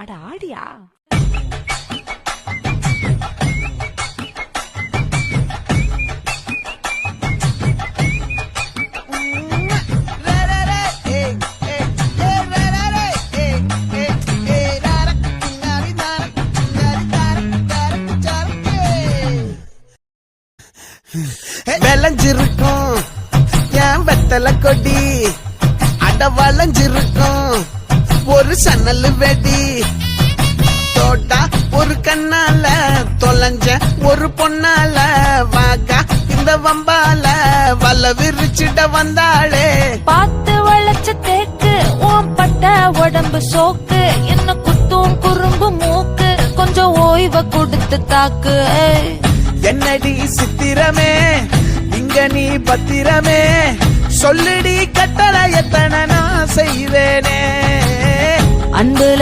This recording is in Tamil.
அட ஆடியா? விளைஞ்சிருக்கும் என் வெத்தலை கொடி, அட வளைஞ்சிருக்கும் ஒரு சன்னல் வெடி. தோட்டா ஒரு கண்ணால தொலைஞ்ச ஒரு பொண்ணால வாகா இந்த வம்பால வல்ல விரிச்சிட வந்தாளே. பார்த்து வளைச்ச தேக்கு ஓம் பட்ட உடம்பு சோக்கு, என்ன குத்தும் குறும்பு மூக்கு, கொஞ்சம் ஓய்வ கொடுத்து தாக்கு. என்னடி சித்திரமே இங்க நீ பத்திரமே, சொல்லுடி கட்டளை எத்தனை நான் செய்வேனே. அன்புல